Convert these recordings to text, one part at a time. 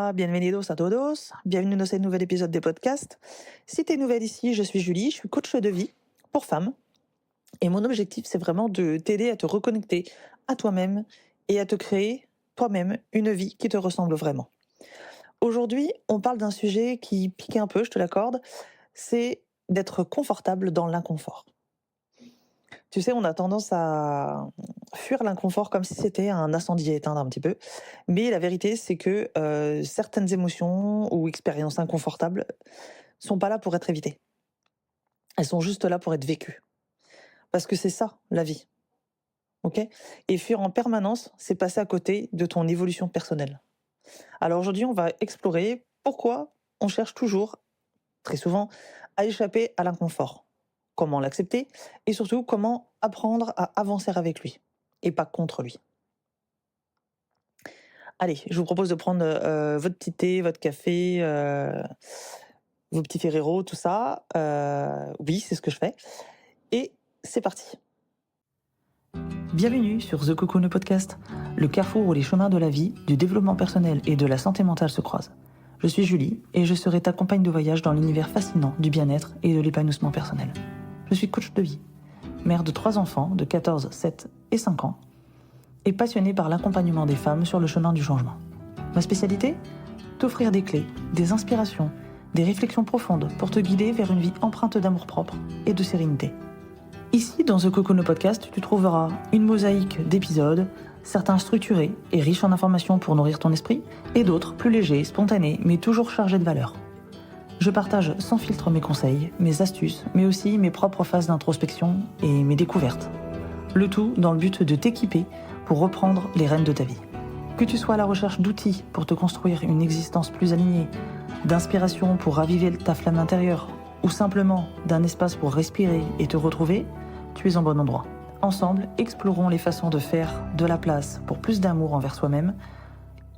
Hola, bienvenidos a todos. Bienvenue dans ce nouvel épisode des podcasts. Si tu es nouvelle ici, je suis Julie, je suis coach de vie pour femmes. Et mon objectif, c'est vraiment de t'aider à te reconnecter à toi-même et à te créer toi-même une vie qui te ressemble vraiment. Aujourd'hui, on parle d'un sujet qui pique un peu, je te l'accorde, c'est d'être confortable dans l'inconfort. Tu sais, on a tendance à fuir l'inconfort comme si c'était un incendie à éteindre un petit peu. Mais la vérité, c'est que certaines émotions ou expériences inconfortables sont pas là pour être évitées. Elles sont juste là pour être vécues. Parce que c'est ça, la vie. Ok. Et fuir en permanence, c'est passer à côté de ton évolution personnelle. Alors aujourd'hui, on va explorer pourquoi on cherche toujours, très souvent, à échapper à l'inconfort. Comment l'accepter et surtout comment apprendre à avancer avec lui et pas contre lui. Allez, je vous propose de prendre votre petit thé, votre café, vos petits Ferrero, tout ça. Oui, c'est ce que je fais. Et c'est parti. Bienvenue sur The Cocoon Podcast, le carrefour où les chemins de la vie, du développement personnel et de la santé mentale se croisent. Je suis Julie et je serai ta compagne de voyage dans l'univers fascinant du bien-être et de l'épanouissement personnel. Je suis coach de vie, mère de 3 enfants de 14, 7 et 5 ans, et passionnée par l'accompagnement des femmes sur le chemin du changement. Ma spécialité ? T'offrir des clés, des inspirations, des réflexions profondes pour te guider vers une vie empreinte d'amour-propre et de sérénité. Ici, dans The Cocoon Podcast, tu trouveras une mosaïque d'épisodes, certains structurés et riches en informations pour nourrir ton esprit, et d'autres plus légers, spontanés, mais toujours chargés de valeur. Je partage sans filtre mes conseils, mes astuces, mais aussi mes propres phases d'introspection et mes découvertes. Le tout dans le but de t'équiper pour reprendre les rênes de ta vie. Que tu sois à la recherche d'outils pour te construire une existence plus alignée, d'inspiration pour raviver ta flamme intérieure, ou simplement d'un espace pour respirer et te retrouver, tu es en bon endroit. Ensemble, explorons les façons de faire de la place pour plus d'amour envers soi-même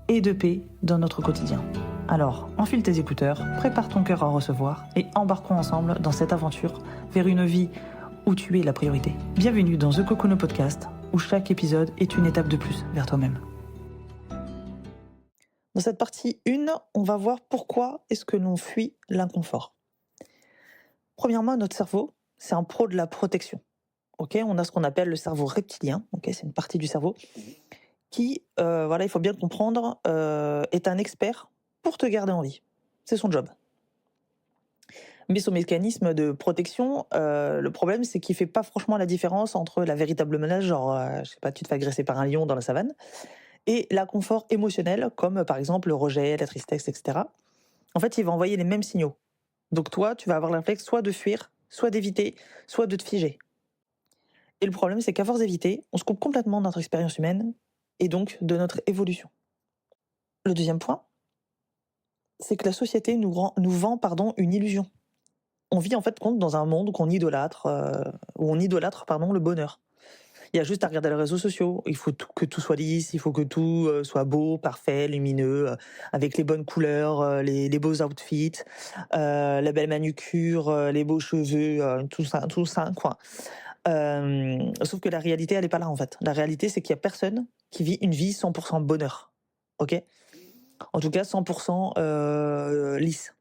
et de paix dans notre quotidien. Alors, enfile tes écouteurs, prépare ton cœur à recevoir et embarquons ensemble dans cette aventure vers une vie où tu es la priorité. Bienvenue dans The Cocoon Podcast, où chaque épisode est une étape de plus vers toi-même. Dans cette partie 1, on va voir pourquoi est-ce que l'on fuit l'inconfort. Premièrement, notre cerveau, c'est un pro de la protection. Okay, on a ce qu'on appelle le cerveau reptilien, okay, c'est une partie du cerveau, qui, il faut bien le comprendre, est un expert pour te garder en vie. C'est son job. Mais son mécanisme de protection, le problème, c'est qu'il fait pas franchement la différence entre la véritable menace, genre, je sais pas, tu te fais agresser par un lion dans la savane, et l'inconfort émotionnel, comme par exemple le rejet, la tristesse, etc. En fait, il va envoyer les mêmes signaux. Donc toi, tu vas avoir le réflexe soit de fuir, soit d'éviter, soit de te figer. Et le problème, c'est qu'à force d'éviter, on se coupe complètement de notre expérience humaine et donc de notre évolution. Le deuxième point, c'est que la société nous vend une illusion. On vit en fait dans un monde où on idolâtre le bonheur. Il y a juste à regarder les réseaux sociaux. Il faut que tout soit lisse, il faut que tout soit beau, parfait, lumineux, avec les bonnes couleurs, les beaux outfits, la belle manucure, les beaux cheveux, tout ça, quoi. Sauf que la réalité, elle est pas là, en fait. La réalité, c'est qu'il y a personne qui vit une vie 100% bonheur. Ok ? En tout cas, 100% lisse.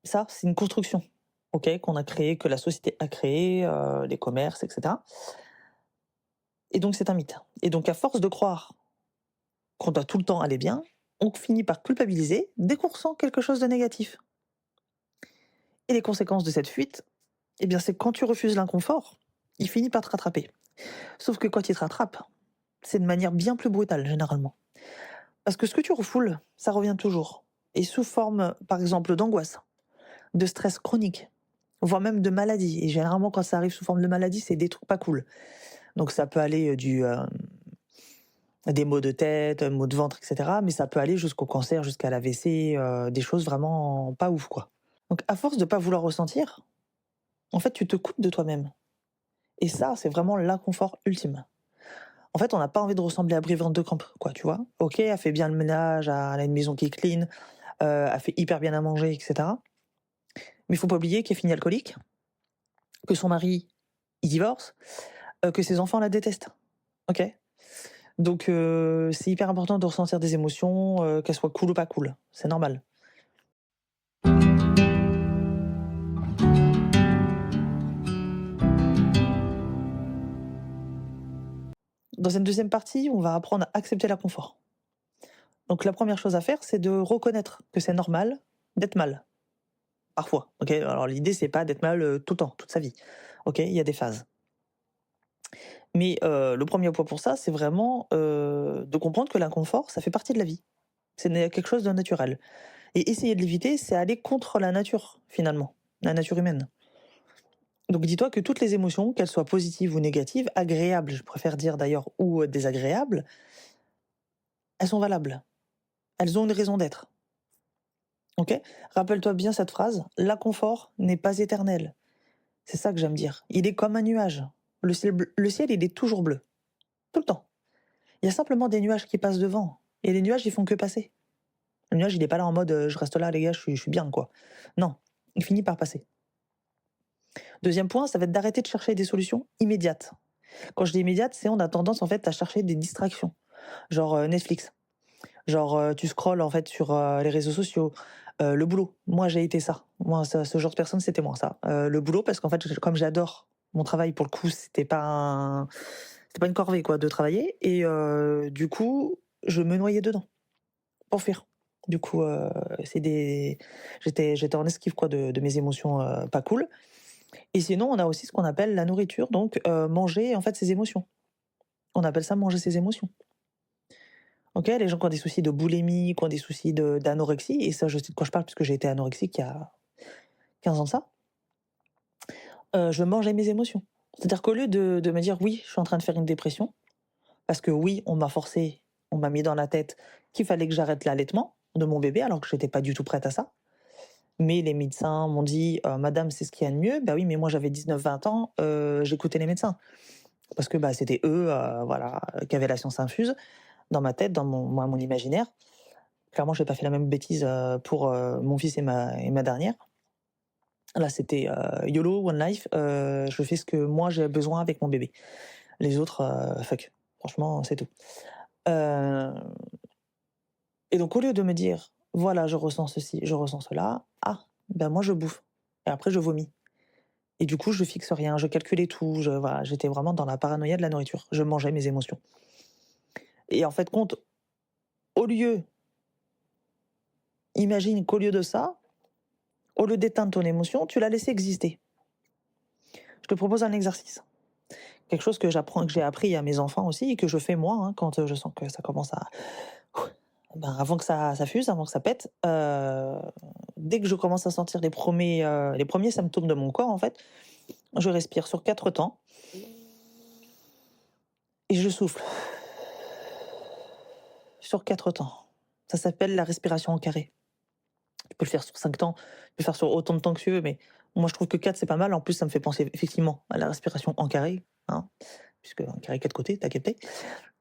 Ça, c'est une construction, ok, qu'on a créée, que la société a créée, les commerces, etc. Et donc, c'est un mythe. Et donc, à force de croire qu'on doit tout le temps aller bien, on finit par culpabiliser dès qu'on ressent quelque chose de négatif. Et les conséquences de cette fuite, eh bien, c'est quand tu refuses l'inconfort, il finit par te rattraper. Sauf que quand il te rattrape, c'est de manière bien plus brutale, généralement. Parce que ce que tu refoules, ça revient toujours. Et sous forme, par exemple, d'angoisse, de stress chronique, voire même de maladie. Et généralement, quand ça arrive sous forme de maladie, c'est des trucs pas cool. Donc ça peut aller des maux de tête, maux de ventre, etc. Mais ça peut aller jusqu'au cancer, jusqu'à l'AVC, des choses vraiment pas ouf, quoi. Donc à force de pas vouloir ressentir, en fait, tu te coupes de toi-même. Et ça, c'est vraiment l'inconfort ultime. En fait, on n'a pas envie de ressembler à Brie Van de Camp, quoi, tu vois. Ok, elle fait bien le ménage, elle a une maison qui est clean, elle fait hyper bien à manger, etc. Mais il faut pas oublier qu'elle finit alcoolique, que son mari, il divorce, que ses enfants la détestent. Ok ? Donc c'est hyper important de ressentir des émotions, qu'elles soient cool ou pas cool. C'est normal. Dans cette deuxième partie, on va apprendre à accepter l'inconfort. Donc la première chose à faire, c'est de reconnaître que c'est normal d'être mal, parfois, OK? Alors l'idée, c'est pas d'être mal, tout le temps, toute sa vie, OK? Il y a des phases. Mais le premier point pour ça, c'est vraiment, de comprendre que l'inconfort, ça fait partie de la vie. Quelque chose de naturel et essayer de l'éviter, c'est aller contre la nature, finalement, la nature humaine. Donc dis-toi que toutes les émotions, qu'elles soient positives ou négatives, agréables, je préfère dire d'ailleurs, ou désagréables, elles sont valables. Elles ont une raison d'être. OK? Rappelle-toi bien cette phrase: «L'inconfort n'est pas éternel». C'est ça que j'aime dire. Il est comme un nuage. Le ciel, il est toujours bleu, tout le temps. Il y a simplement des nuages qui passent devant et les nuages, ils font que passer. Le nuage, il est pas là en mode, «Je reste là les gars, je suis bien quoi». Non, il finit par passer. Deuxième point, ça va être d'arrêter de chercher des solutions immédiates. Quand je dis immédiates, c'est on a tendance en fait à chercher des distractions, genre, Netflix. Genre, tu scrolles en fait sur, les réseaux sociaux, le boulot. Moi, j'ai été ça. Moi, ce genre de personne, c'était moi ça. Le boulot parce qu'en fait, comme j'adore mon travail pour le coup, c'était pas une corvée quoi de travailler et du coup, je me noyais dedans, pour fuir. Du coup, c'est des j'étais en esquive quoi de mes émotions, pas cool et sinon, on a aussi ce qu'on appelle la nourriture, donc manger en fait ses émotions. On appelle ça manger ses émotions. OK, les gens qui ont des soucis de boulimie, qui ont des soucis d'anorexie et ça je sais de quoi je parle puisque j'ai été anorexique il y a 15 ans de ça, je mangeais mes émotions. C'est-à-dire qu'au lieu de me dire: «Oui, je suis en train de faire une dépression», parce que oui, on m'a forcé, on m'a mis dans la tête qu'il fallait que j'arrête l'allaitement de mon bébé alors que j'étais pas du tout prête à ça. Mais les médecins m'ont dit: «Madame, c'est ce qu'il y a de mieux». Bah oui, mais moi j'avais 19-20 ans, j'écoutais les médecins. Parce que, bah, c'était eux, voilà, qui avaient la science infuse dans ma tête, dans mon imaginaire. Clairement, j'ai pas fait la même bêtise, pour, mon fils et ma dernière. Là, c'était, YOLO, one life, je fais ce que moi j'ai besoin avec mon bébé. Les autres, fuck. Franchement, c'est tout. Heu et donc au lieu de me dire: «Voilà, je ressens ceci, je ressens cela», ah, ben, moi je bouffe et après je vomis et du coup je fixe rien, je calculais tout, voilà, j'étais vraiment dans la paranoïa de la nourriture. Je mangeais mes émotions et en fait compte, au lieu imagine qu'au lieu de ça, au lieu d'éteindre ton émotion, tu l'as laissée exister. Je te propose un exercice. Quelque chose que j'ai appris à mes enfants aussi et que je fais moi, hein, quand, je sens que ça commence à ben, avant que ça fuse, avant que ça pète, dès que je commence à sentir les premiers symptômes de mon corps, en fait, je respire sur 4 temps et je souffle sur 4 temps. Ça s'appelle la respiration en carré. Tu peux le faire sur 5 temps, tu peux le faire sur autant de temps que tu veux, mais moi je trouve que 4 c'est pas mal. En plus, ça me fait penser effectivement à la respiration en carré, hein, puisque un carré 4 côtés, tu capté?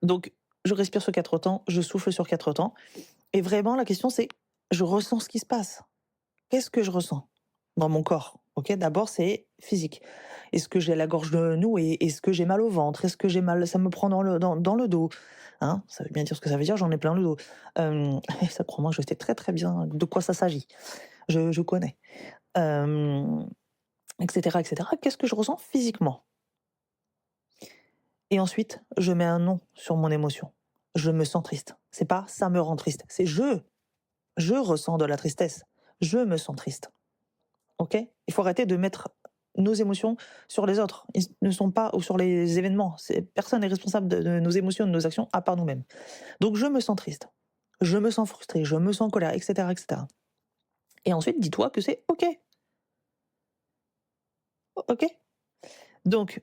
Donc je respire sur 4 temps, je souffle sur 4 temps et vraiment la question c'est: je ressens ce qui se passe. Qu'est-ce que je ressens dans mon corps? OK, d'abord c'est physique. Est-ce que j'ai la gorge nouée? Est-ce que j'ai mal au ventre? Est-ce que j'ai mal ça me prend dans le dos? Hein, ça veut bien dire ce que ça veut dire, j'en ai plein le dos. Ça crois-moi, je sais très, très bien de quoi ça s'agit. Je connais. Hem, et cetera, et cetera. Qu'est-ce que je ressens physiquement? Et ensuite, je mets un nom sur mon émotion. Je me sens triste. C'est pas «ça me rend triste», c'est je ressens de la tristesse. Je me sens triste. OK? Il faut arrêter de mettre nos émotions sur les autres. Ils ne sont pas ou sur les événements. Personne n'est responsable de nos émotions, de nos actions, à part nous-mêmes. Donc je me sens triste, je me sens frustrée, je me sens en colère, et cetera, et cetera. Et ensuite, dis-toi que c'est OK. OK? Donc,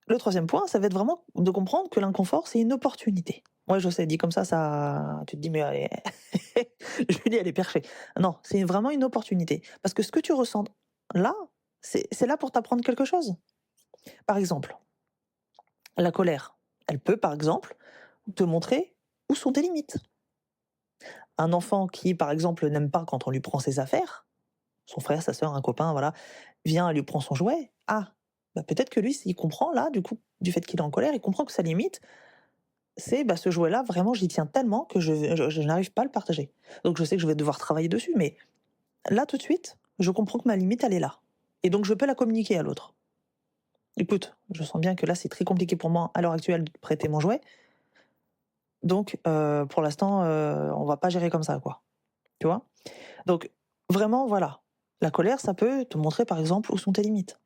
le troisième point, ça va être vraiment de comprendre que l'inconfort, c'est une opportunité. Ouais, je sais, dit comme ça tu te dis: «Mais elle est Julie, elle est perchée». Non, c'est vraiment une opportunité. Parce que ce que tu ressens là, c'est là pour t'apprendre quelque chose. Par exemple, la colère, elle peut, par exemple, te montrer où sont tes limites. Un enfant qui, par exemple, n'aime pas quand on lui prend ses affaires, son frère, sa sœur, un copain, voilà, vient, lui prend son jouet. Ah, bah peut-être que lui, s'il comprend là, du coup, du fait qu'il est en colère, il comprend que sa limite, c'est, bah, ce jouet-là, vraiment, j'y tiens tellement que je n'arrive pas à le partager. Donc je sais que je vais devoir travailler dessus, mais là, tout de suite, je comprends que ma limite, elle est là. Et donc je peux la communiquer à l'autre. Écoute, je sens bien que là, c'est très compliqué pour moi, à l'heure actuelle, de te prêter mon jouet. Donc, pour l'instant, on va pas gérer comme ça, quoi. Tu vois? Donc, vraiment, voilà. La colère, ça peut te montrer, par exemple, où sont tes limites.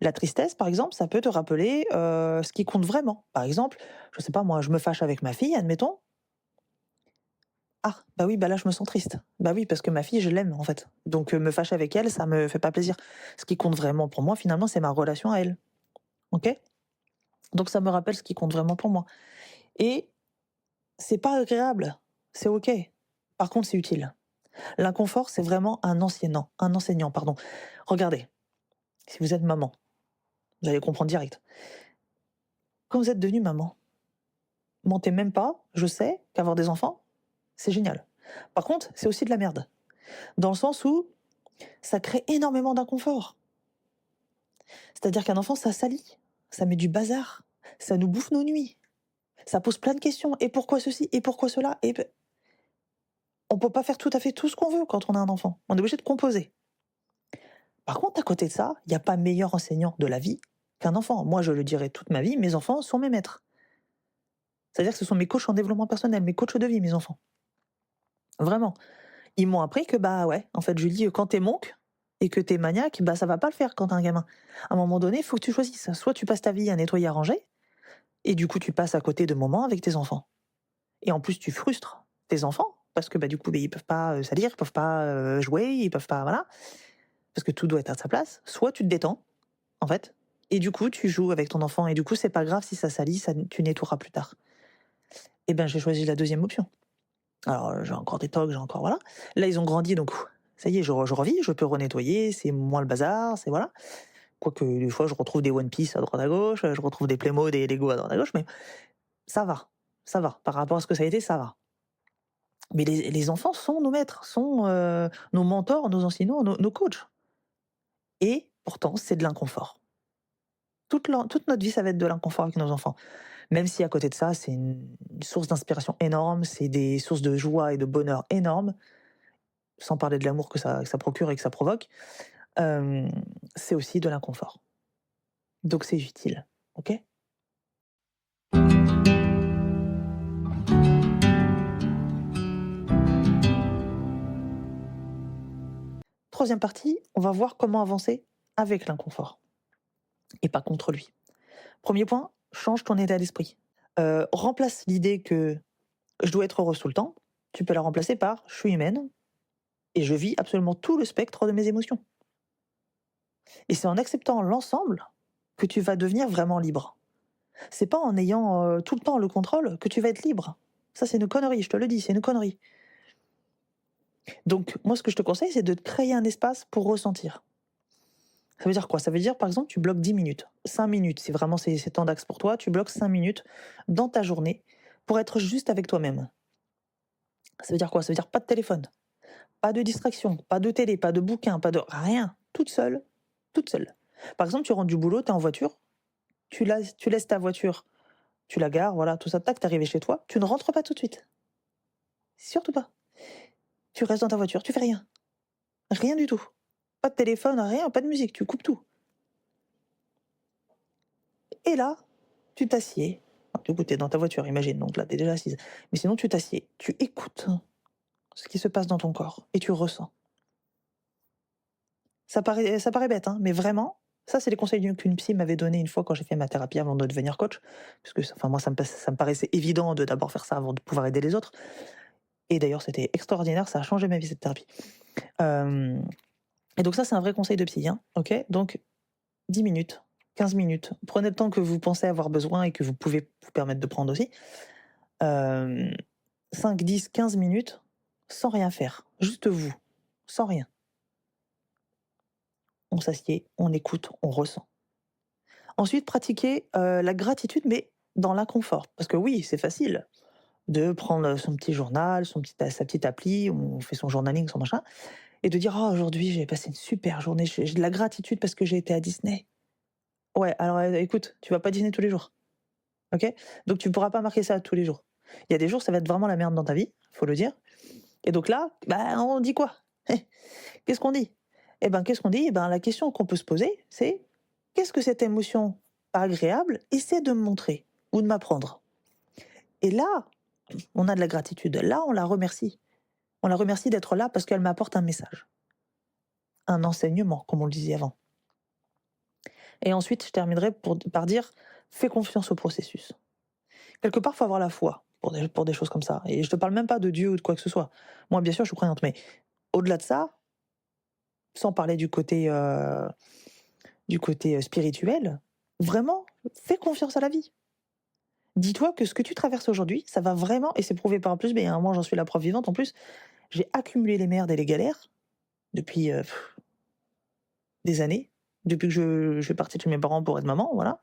La tristesse, par exemple, ça peut te rappeler, ce qui compte vraiment. Par exemple, je sais pas moi, je me fâche avec ma fille, admettons. Ah, bah oui, bah là, je me sens triste. Bah oui, parce que ma fille, je l'aime, en fait. Donc, me fâcher avec elle, ça me fait pas plaisir. Ce qui compte vraiment pour moi, finalement, c'est ma relation à elle. OK? Donc ça me rappelle ce qui compte vraiment pour moi. Et c'est pas agréable, c'est OK. Par contre, c'est utile. L'inconfort, c'est vraiment un enseignant, pardon. Regardez, si vous êtes maman, vous allez comprendre direct. Quand vous êtes devenue maman, mentez même pas, je sais qu'avoir des enfants, c'est génial. Par contre, c'est aussi de la merde. Dans le sens où ça crée énormément d'inconfort. C'est-à-dire qu'un enfant, ça salit, ça met du bazar, ça nous bouffe nos nuits, ça pose plein de questions. Et pourquoi ceci? Et pourquoi cela? On peut pas faire tout à fait tout ce qu'on veut quand on a un enfant. On est obligé de composer. Par contre, à côté de ça, il n'y a pas meilleur enseignant de la vie qu'un enfant. Moi, je le dirai toute ma vie, mes enfants sont mes maîtres. C'est-à-dire que ce sont mes coachs en développement personnel, mes coachs de vie, mes enfants. Vraiment. Ils m'ont appris que, bah ouais, en fait, Julie, quand t'es monk et que t'es maniaque, bah ça va pas le faire quand t'es un gamin. À un moment donné, il faut que tu choisisses. Soit tu passes ta vie à nettoyer, à ranger, et du coup, tu passes à côté de moments avec tes enfants. Et en plus, tu frustres tes enfants, parce que bah, du coup, bah, ils peuvent pas salir, ils peuvent pas jouer, ils peuvent pas. Voilà. Parce que tout doit être à sa place. Soit tu te détends, en fait, et du coup, tu joues avec ton enfant, et du coup, c'est pas grave si ça salit, tu nettoieras plus tard. Et ben, j'ai choisi la deuxième option. Alors, j'ai encore des tocs, j'ai encore, voilà. Là, ils ont grandi, donc ça y est, je revis, je peux renettoyer, c'est moins le bazar, c'est voilà. Quoique, des fois, je retrouve des One Piece à droite à gauche, je retrouve des Playmo, des Lego à droite à gauche, mais ça va, ça va. Par rapport à ce que ça a été, ça va. Mais les enfants sont nos maîtres, sont nos mentors, nos enseignants, nos coachs. Et pourtant, c'est de l'inconfort. Toute notre vie, ça va être de l'inconfort avec nos enfants. Même si à côté de ça, c'est une source d'inspiration énorme, c'est des sources de joie et de bonheur énormes, sans parler de l'amour que ça procure et que ça provoque, hem, c'est aussi de l'inconfort. Donc c'est utile, OK? Troisième partie, on va voir comment avancer avec l'inconfort et pas contre lui. Premier point, change ton état d'esprit. Remplace l'idée que je dois être heureuse tout le temps, tu peux la remplacer par: «Je suis humaine et je vis absolument tout le spectre de mes émotions». Et c'est en acceptant l'ensemble que tu vas devenir vraiment libre. C'est pas en ayant, tout le temps le contrôle que tu vas être libre. Ça, c'est une connerie, je te le dis, c'est une connerie. Donc moi, ce que je te conseille, c'est de te créer un espace pour ressentir. Ça veut dire quoi? Ça veut dire, par exemple, tu bloques 10 minutes, 5 minutes, si vraiment c'est temps d'axe pour toi, tu bloques 5 minutes dans ta journée pour être juste avec toi-même. Ça veut dire quoi? Ça veut dire pas de téléphone, pas de distraction, pas de télé, pas de bouquin, pas de rien. Toute seule, toute seule. Par exemple, tu rentres du boulot, tu es en voiture, tu laisses ta voiture, tu la gares, voilà, tout ça, tac, tu arrivé chez toi, tu ne rentres pas tout de suite. Surtout pas. Tu restes dans ta voiture, tu fais rien. Rien du tout. Pas de téléphone, rien, pas de musique, tu coupes tout. Et là, tu t'assieds. Enfin, du coup, tu es dans ta voiture, imagine, donc là, tu es déjà assise. Mais sinon, tu t'assieds, tu écoutes ce qui se passe dans ton corps et tu ressens. Ça paraît bête, hein, mais vraiment, ça, c'est les conseils qu'une psy m'avait donné une fois quand j'ai fait ma thérapie avant de devenir coach. Parce que, enfin, moi, ça me paraissait évident de d'abord faire ça avant de pouvoir aider les autres. Et d'ailleurs, c'était extraordinaire, ça a changé ma vie, cette thérapie. Euh, et donc ça, c'est un vrai conseil de psy, hein, ok? Donc, 10 minutes, 15 minutes, prenez le temps que vous pensez avoir besoin et que vous pouvez vous permettre de prendre aussi. Euh, 5, 10, 15 minutes, sans rien faire, juste vous, sans rien. On s'assied, on écoute, on ressent. Ensuite, pratiquez la gratitude, mais dans l'inconfort. Parce que oui, c'est facile de prendre son petit journal, sa petite appli, on fait son journaling, son machin, et de dire: «Oh, aujourd'hui, j'ai passé une super journée, j'ai de la gratitude parce que j'ai été à Disney». Ouais, alors écoute, tu vas pas à Disney tous les jours. OK? Donc tu pourras pas marquer ça tous les jours. Il y a des jours, ça va être vraiment la merde dans ta vie, faut le dire. Et donc là, bah, on dit quoi? Qu'est-ce qu'on dit? Eh ben, qu'est-ce qu'on dit? Eh ben, la question qu'on peut se poser, c'est: «Qu'est-ce que cette émotion pas agréable essaie de me montrer ou de m'apprendre?» Et là, on a de la gratitude. Là, on la remercie. On la remercie d'être là parce qu'elle m'apporte un message, un enseignement, comme on le disait avant. Et ensuite, je terminerai par dire: «Fais confiance au processus». Quelque part, il faut avoir la foi pour des choses comme ça. Et je te parle même pas de Dieu ou de quoi que ce soit. Moi, bien sûr, je suis croyante, mais au-delà de ça, sans parler du côté spirituel, vraiment, fais confiance à la vie. Dis-toi que ce que tu traverses aujourd'hui, ça va vraiment, et c'est prouvé par A plus B, hein, moi j'en suis la preuve vivante en plus, j'ai accumulé les merdes et les galères depuis des années, depuis que je suis partie de chez mes parents pour être maman, voilà.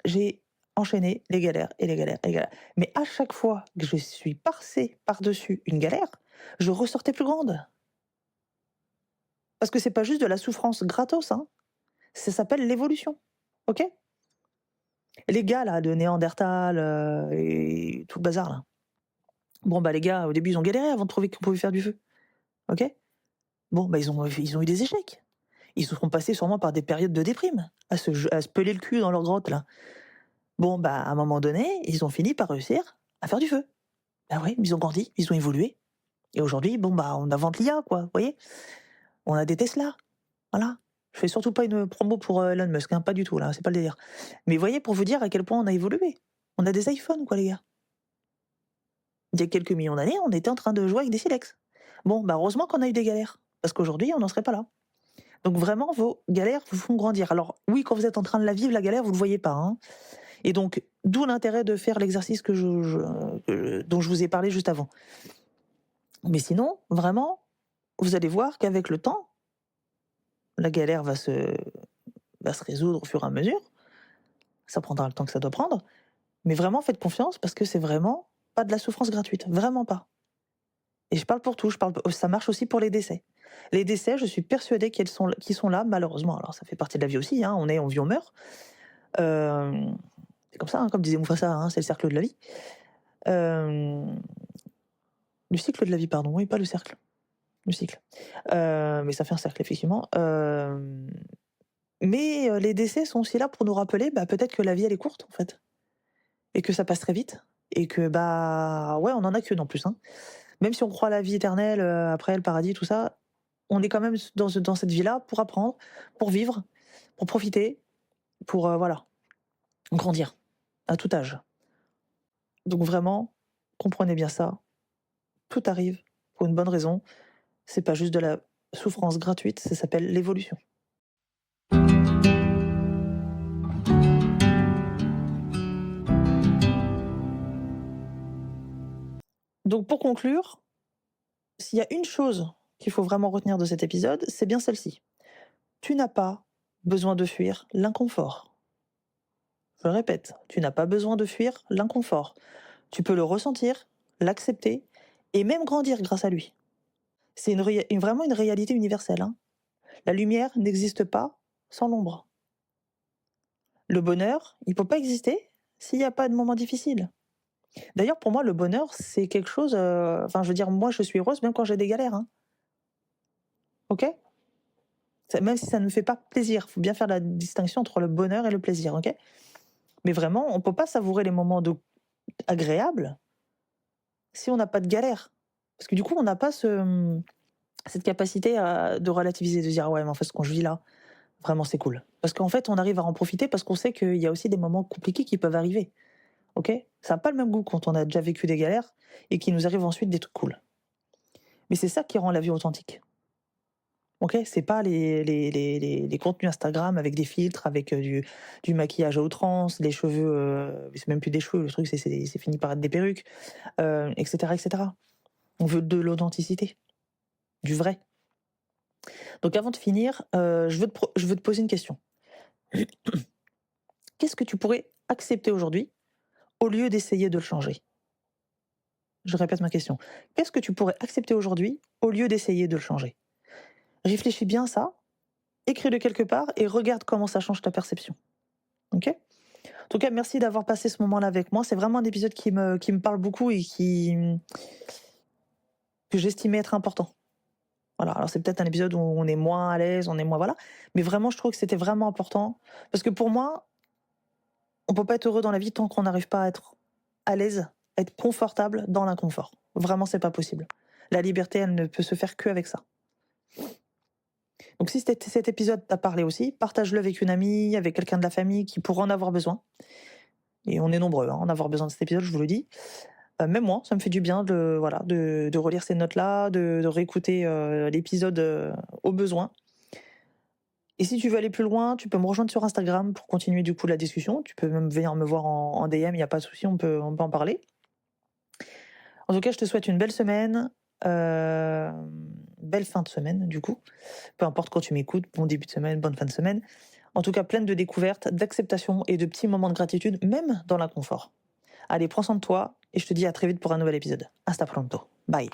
J'ai enchaîné les galères et les galères et les galères. Mais à chaque fois que je suis passée par-dessus une galère, je ressortais plus grande. Parce que c'est pas juste de la souffrance gratos, hein. Ça s'appelle l'évolution. OK? Les gars là, de Néandertal, et tout le bazar là. Bon bah les gars, au début, ils ont galéré avant de trouver qu'on pouvait faire du feu. OK? Bon, bah ils ont eu des échecs. Ils se sont passés sûrement par des périodes de déprime, à se peler le cul dans leur grotte là. Bon, bah à un moment donné, ils ont fini par réussir à faire du feu. Bah ouais, ils ont grandi, ils ont évolué, et aujourd'hui, bon bah on invente l'IA quoi, vous voyez? On a des Tesla, voilà. Je fais surtout pas une promo pour, Elon Musk, hein, pas du tout là, c'est pas le délire. Mais vous voyez, pour vous dire à quel point on a évolué. On a des iPhones quoi les gars. Il y a quelques millions d'années, on était en train de jouer avec des silex. Bon, bah heureusement qu'on a eu des galères, parce qu'aujourd'hui on n'en serait pas là. Donc vraiment, vos galères vous font grandir. Alors oui, quand vous êtes en train de la vivre, la galère, vous le voyez pas, hein. Et donc, d'où l'intérêt de faire l'exercice dont je vous ai parlé juste avant. Mais sinon, vraiment, vous allez voir qu'avec le temps, la galère va se résoudre au fur et à mesure. Ça prendra le temps que ça doit prendre. Mais vraiment, faites confiance parce que c'est vraiment pas de la souffrance gratuite. Vraiment pas. Et je parle pour tout. Ça marche aussi pour les décès. Les décès, je suis persuadée qu'ils sont là, malheureusement. Alors, ça fait partie de la vie aussi, hein. On vit, on meurt. Euh, c'est comme ça, hein, comme disait Mufasa, hein, c'est le cercle de la vie. Euh, le cycle de la vie, pardon. Oui, pas le cercle. Le cycle. Mais ça fait un cercle, effectivement. Mais les décès sont aussi là pour nous rappeler, bah, peut-être que la vie, elle est courte, en fait. Et que ça passe très vite. Et que, bah, ouais, on en a qu'une en plus, hein. Même si on croit à la vie éternelle, après le paradis, tout ça, on est quand même dans cette vie-là pour apprendre, pour vivre, pour profiter, pour, voilà, grandir, à tout âge. Donc vraiment, comprenez bien ça, tout arrive pour une bonne raison. C'est pas juste de la souffrance gratuite, ça s'appelle l'évolution. Donc pour conclure, s'il y a une chose qu'il faut vraiment retenir de cet épisode, c'est bien celle-ci. Tu n'as pas besoin de fuir l'inconfort. Je le répète, tu n'as pas besoin de fuir l'inconfort. Tu peux le ressentir, l'accepter et même grandir grâce à lui. C'est vraiment une réalité universelle, hein. La lumière n'existe pas sans l'ombre. Le bonheur, il ne peut pas exister s'il n'y a pas de moments difficiles. D'ailleurs, pour moi, le bonheur, c'est quelque chose. Enfin, je veux dire, moi, je suis heureuse même quand j'ai des galères, hein. Ok? Même si ça ne me fait pas plaisir. Il faut bien faire la distinction entre le bonheur et le plaisir, ok? Mais vraiment, on ne peut pas savourer les moments agréables si on n'a pas de galère. Parce que du coup, on n'a pas cette capacité de relativiser, de dire «Ah ouais, mais en fait, ce qu'on vit là, vraiment, c'est cool». Parce qu'en fait, on arrive à en profiter parce qu'on sait qu'il y a aussi des moments compliqués qui peuvent arriver. Ok? Ça n'a pas le même goût quand on a déjà vécu des galères et qu'il nous arrive ensuite des trucs cool. Mais c'est ça qui rend la vie authentique. Ok? C'est pas les contenus Instagram avec des filtres, avec du maquillage à outrance, les cheveux, c'est même plus des cheveux, le truc, c'est fini par être des perruques, etc., etc. On veut de l'authenticité, du vrai. Donc avant de finir, je veux te poser une question. Qu'est-ce que tu pourrais accepter aujourd'hui au lieu d'essayer de le changer? Je répète ma question. Qu'est-ce que tu pourrais accepter aujourd'hui au lieu d'essayer de le changer? Réfléchis bien à ça, écris-le quelque part et regarde comment ça change ta perception. Ok? En tout cas, merci d'avoir passé ce moment-là avec moi. C'est vraiment un épisode qui me parle beaucoup et que j'estimais être important. Voilà, alors c'est peut-être un épisode où on est moins à l'aise, on est moins voilà, mais vraiment je trouve que c'était vraiment important parce que pour moi, on peut pas être heureux dans la vie tant qu'on n'arrive pas à être à l'aise, à être confortable dans l'inconfort. Vraiment, c'est pas possible. La liberté, elle ne peut se faire qu'avec ça. Donc si cet épisode t'a parlé aussi, partage-le avec une amie, avec quelqu'un de la famille qui pourrait en avoir besoin. Et on est nombreux à en avoir besoin de cet épisode, je vous le dis. Même moi, ça me fait du bien de relire ces notes-là, de réécouter l'épisode au besoin. Et si tu veux aller plus loin, tu peux me rejoindre sur Instagram pour continuer du coup la discussion. Tu peux même venir me voir en DM, il n'y a pas de souci, on peut en parler. En tout cas, je te souhaite une belle semaine, belle fin de semaine du coup. Peu importe quand tu m'écoutes, bon début de semaine, bonne fin de semaine. En tout cas, pleine de découvertes, d'acceptation et de petits moments de gratitude, même dans l'inconfort. Allez, prends soin de toi et je te dis à très vite pour un nouvel épisode. Hasta pronto. Bye.